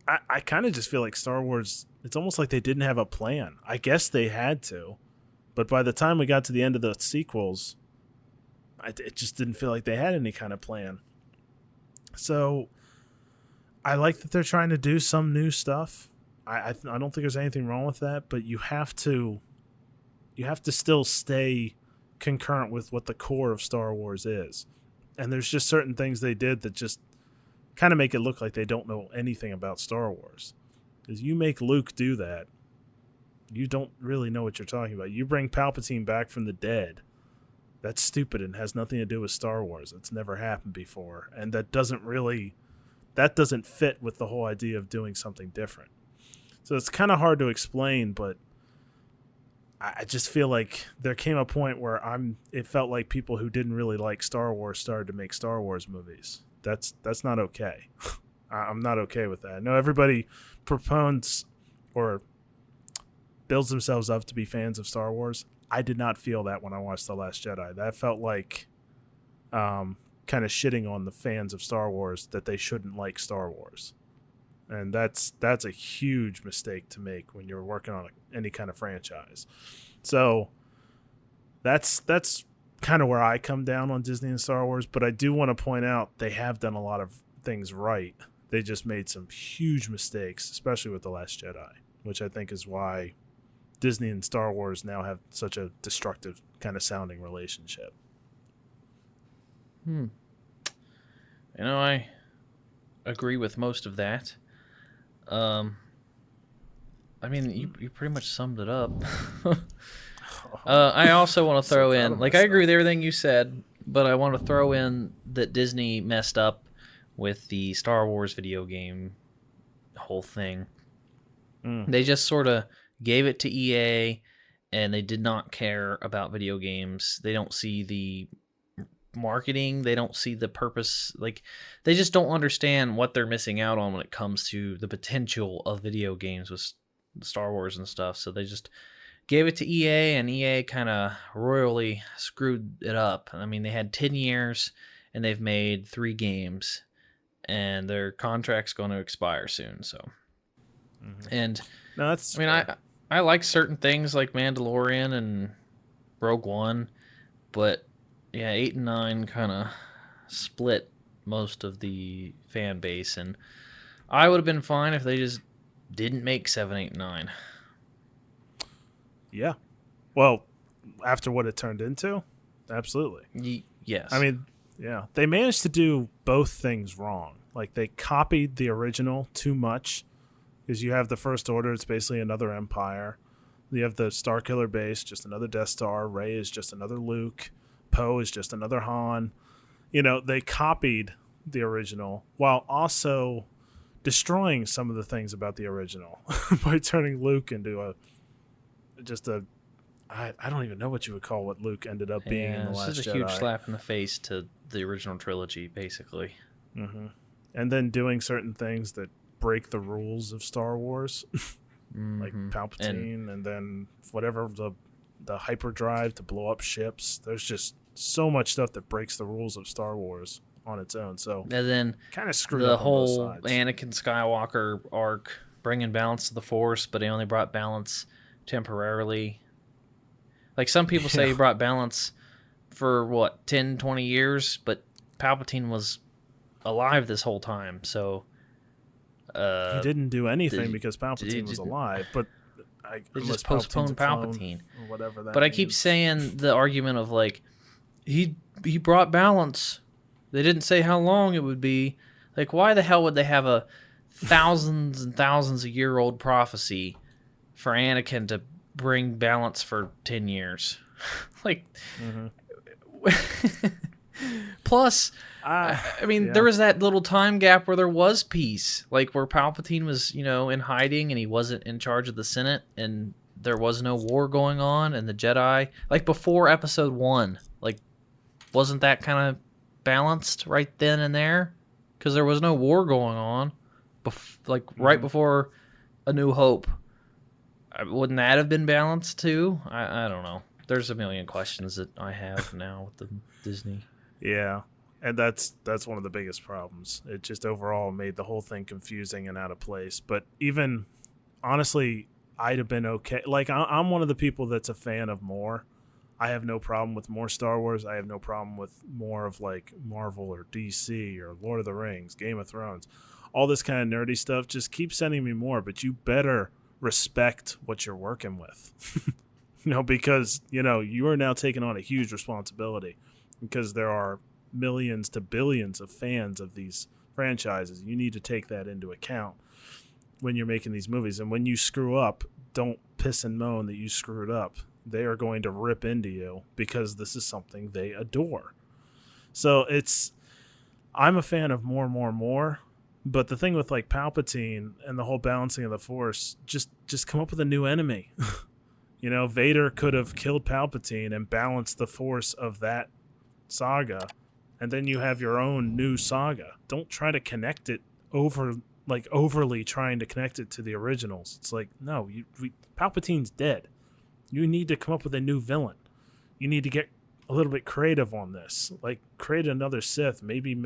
I kind of just feel like Star Wars, it's almost like they didn't have a plan. I guess they had to, but by the time we got to the end of the sequels, it just didn't feel like they had any kind of plan. So I like that they're trying to do some new stuff. I don't think there's anything wrong with that, but you have to still stay concurrent with what the core of Star Wars is. And there's just certain things they did that just kind of make it look like they don't know anything about Star Wars. Because you make Luke do that, you don't really know what you're talking about. You bring Palpatine back from the dead. That's stupid and has nothing to do with Star Wars. It's never happened before. And that doesn't fit with the whole idea of doing something different. So it's kind of hard to explain, but I just feel like there came a point where it felt like people who didn't really like Star Wars started to make Star Wars movies. That's not okay. I'm not okay with that. I know everybody propounds or builds themselves up to be fans of Star Wars. I did not feel that when I watched The Last Jedi. That felt like kind of shitting on the fans of Star Wars that they shouldn't like Star Wars. And that's a huge mistake to make when you're working on any kind of franchise. So that's kind of where I come down on Disney and Star Wars. But I do want to point out they have done a lot of things right. They just made some huge mistakes, especially with The Last Jedi, which I think is why Disney and Star Wars now have such a destructive kind of sounding relationship. I agree with most of that. I mean, you pretty much summed it up. I also want to throw in, I agree with everything you said, but I want to throw in that Disney messed up with the Star Wars video game whole thing. They just sort of gave it to EA, and they did not care about video games. They don't see the marketing. They don't see the purpose. They just don't understand what they're missing out on when it comes to the potential of video games with Star Wars and stuff. So they just gave it to EA, and EA kind of royally screwed it up. I mean, they had 10 years, and they've made 3 games, and their contract's going to expire soon. So, and no, that's. I mean, I like certain things like Mandalorian and Rogue One, but yeah, 8 and 9 kind of split most of the fan base, and I would have been fine if they just didn't make 7, 8, and 9. Yeah. Well, after what it turned into, absolutely. Yes. I mean, yeah. They managed to do both things wrong. Like, they copied the original too much, because you have the First Order, it's basically another Empire. You have the Starkiller base, just another Death Star. Rey is just another Luke. Poe is just another Han. They copied the original while also destroying some of the things about the original by turning Luke into I don't even know what you would call what Luke ended up being in The Last Jedi. This is a huge slap in the face to the original trilogy, basically. Mm-hmm. And then doing certain things that break the rules of Star Wars, like Palpatine, and then whatever the hyperdrive to blow up ships. There's just so much stuff that breaks the rules of Star Wars on its own. So and then kind of screwed the up whole on both sides. Anakin Skywalker arc, bringing balance to the Force, but he only brought balance temporarily. Like some people say he brought balance for 10, 20 years, but Palpatine was alive this whole time, so he didn't do anything because Palpatine was alive, but they just postponed Palpatine or whatever that but I means. keep saying the argument of he brought balance. They didn't say how long it would be. Like, why the hell would they have a thousands and thousands of year old prophecy for Anakin to bring balance for 10 years? Plus, I mean, there was that little time gap where there was peace, where Palpatine was, in hiding and he wasn't in charge of the Senate and there was no war going on, and the Jedi, before Episode 1, wasn't that kind of balanced right then and there? Because there was no war going on, right before A New Hope. Wouldn't that have been balanced too? I don't know. There's a million questions that I have now with the Disney. Yeah, and that's one of the biggest problems. It just overall made the whole thing confusing and out of place. But even, honestly, I'd have been okay. I'm one of the people that's a fan of more. I have no problem with more Star Wars. I have no problem with more of Marvel or DC or Lord of the Rings, Game of Thrones. all this kind of nerdy stuff. Just keep sending me more, but you better respect what you're working with. Because, you are now taking on a huge responsibility because there are millions to billions of fans of these franchises. You need to take that into account when you're making these movies. And when you screw up, don't piss and moan that you screwed up. They are going to rip into you because this is something they adore. So I'm a fan of more. But the thing with like Palpatine and the whole balancing of the Force, just come up with a new enemy. Vader could have killed Palpatine and balanced the Force of that saga, and then you have your own new saga. Don't try to connect it overly trying to connect it to the originals. It's like, no, Palpatine's dead. You need to come up with a new villain. You need to get a little bit creative on this. Like, create another Sith, maybe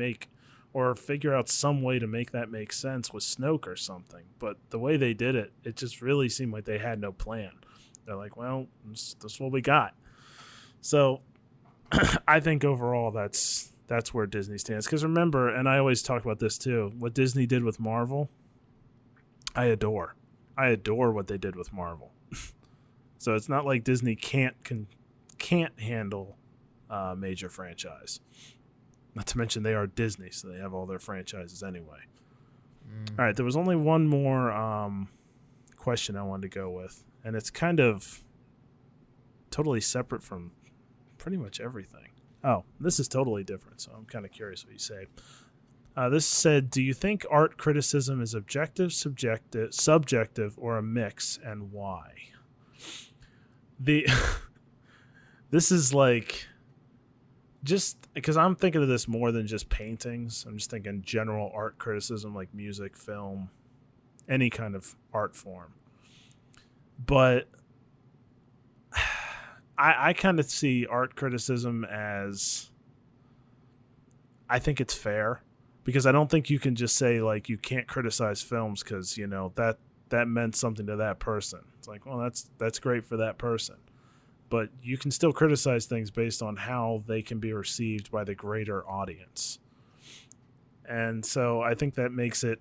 or figure out some way to make that make sense with Snoke or something. But the way they did it, it just really seemed like they had no plan. They're like, well, this is what we got. So I think overall that's where Disney stands. Because remember, and I always talk about this too, what Disney did with Marvel, I adore. I adore what they did with Marvel. So it's not like Disney can't handle a major franchise. Not to mention they are Disney, so they have all their franchises anyway. All right, there was only one more question I wanted to go with, and it's kind of totally separate from pretty much everything. Oh, this is totally different, so I'm kind of curious what you say. This said, do you think art criticism is objective, subjective, or a mix, and why? This is like, just because I'm thinking of this more than just paintings. I'm just thinking general art criticism, like music, film, any kind of art form. But I kind of see art criticism as, I think it's fair, because I don't think you can just say like you can't criticize films because that meant something to that person. It's like, well, that's great for that person, but you can still criticize things based on how they can be received by the greater audience. And so I think that makes it,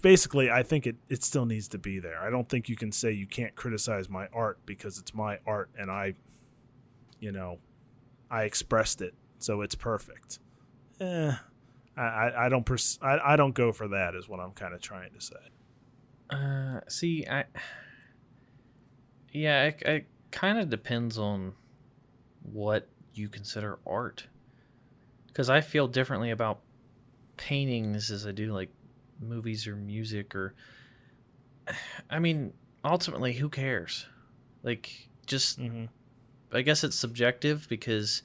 basically, I think it still needs to be there. I don't think you can say you can't criticize my art because it's my art and I expressed it, so it's perfect. I don't go for that, is what I'm kind of trying to say. It kind of depends on what you consider art, because I feel differently about paintings as I do like movies or music, or ultimately, who cares? Like, just I guess it's subjective, because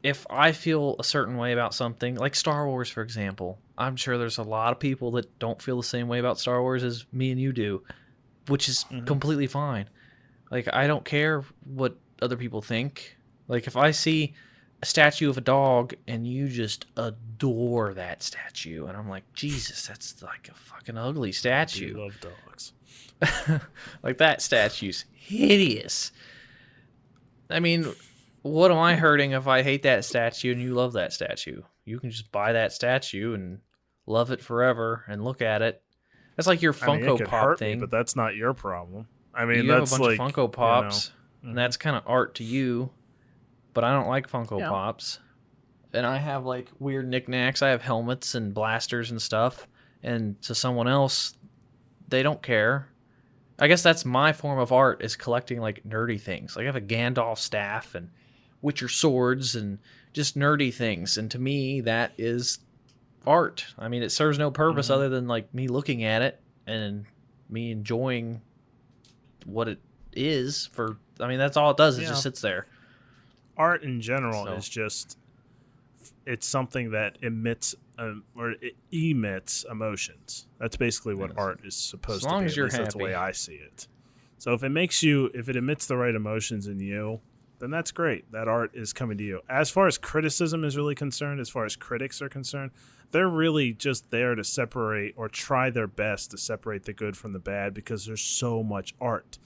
if I feel a certain way about something, like Star Wars, for example, I'm sure there's a lot of people that don't feel the same way about Star Wars as me and you do, which is completely fine. Like, I don't care what other people think. Like, if I see a statue of a dog and you just adore that statue, and I'm like, Jesus, that's like a fucking ugly statue. I love dogs. Like, that statue's hideous. What am I hurting if I hate that statue and you love that statue? You can just buy that statue and love it forever and look at it. That's like your Funko Pop thing. But that's not your problem. You have a bunch of Funko Pops, and that's kind of art to you, but I don't like Funko Pops. And I have like weird knickknacks. I have helmets and blasters and stuff, and to someone else, they don't care. I guess that's my form of art, is collecting like nerdy things. Like, I have a Gandalf staff and Witcher swords and just nerdy things. And to me, that is art. It serves no purpose other than like me looking at it and me enjoying what it is. That's all it does. It just sits there. Art in general is just, it's something that emits or it emits emotions. That's basically what art is supposed to be. As long as you're happy. That's the way I see it. So if it emits the right emotions in you, then that's great. That art is coming to you. As far as criticism is really concerned, as far as critics are concerned, they're really just there to separate, or try their best to separate the good from the bad, because there's so much art.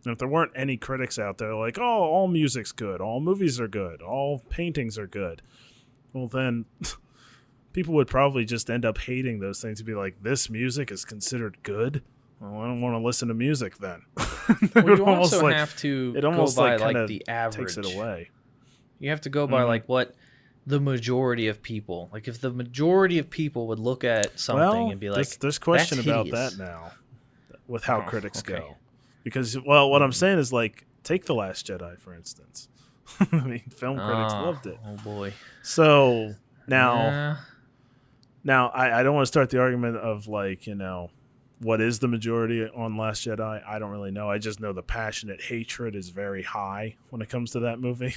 And if there weren't any critics out there like, oh, all music's good, all movies are good, all paintings are good, well then people would probably just end up hating those things to be like, this music is considered good? Well, I don't want to listen to music then. Well, you also have to go by like the average. Takes it away. You have to go by like what the majority of people, like if the majority of people would look at something and be like, there's question about that now with how critics go. Because, well, what I'm saying is, like, take The Last Jedi, for instance. I mean, film critics loved it. Oh, boy. So, now I don't want to start the argument of, like, you know, what is the majority on Last Jedi? I don't really know. I just know the passionate hatred is very high when it comes to that movie.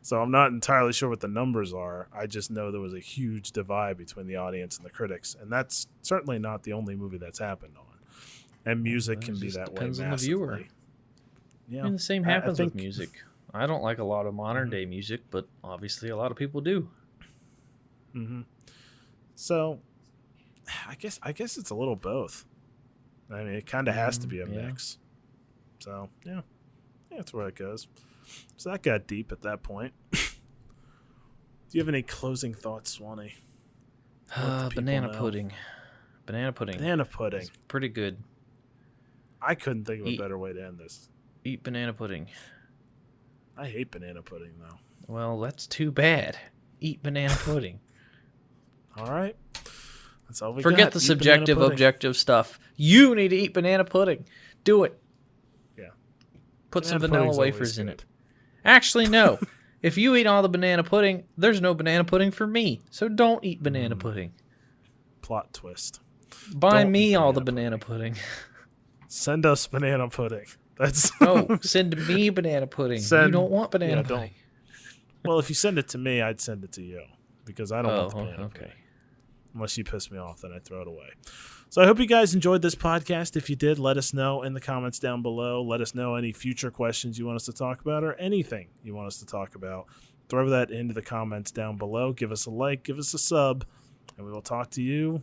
So I'm not entirely sure what the numbers are. I just know there was a huge divide between the audience and the critics. And that's certainly not the only movie that's happened on. And music can be that way. Depends on the viewer. Yeah, I mean, the same happens with music. I don't like a lot of modern day music, but obviously a lot of people do. Mm-hmm. So, I guess it's a little both. I mean, it kind of has to be a mix. So, yeah, that's where it goes. So that got deep at that point. Do you have any closing thoughts, Swany? Banana pudding. Banana pudding. Banana pudding. It's pretty good. I couldn't think of a better way to end this. Eat banana pudding. I hate banana pudding, though. Well, that's too bad. Eat banana pudding. All right. That's all we got. Forget the subjective, objective stuff. You need to eat banana pudding. Do it. Yeah. Put some vanilla wafers in it. Actually, no. If you eat all the banana pudding, there's no banana pudding for me. So don't eat banana pudding. Plot twist. Buy me all the banana pudding. Send us banana pudding. That's no, send me banana pudding. You don't want banana pudding. Well, if you send it to me, I'd send it to you because I don't want the banana pudding. Unless you piss me off, then I throw it away. So I hope you guys enjoyed this podcast. If you did, let us know in the comments down below. Let us know any future questions you want us to talk about or anything you want us to talk about. Throw that into the comments down below. Give us a like, give us a sub, and we will talk to you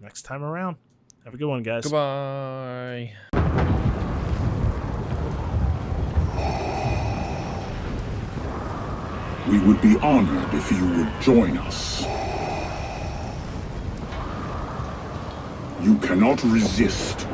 next time around. Have a good one, guys. Goodbye. We would be honored if you would join us. You cannot resist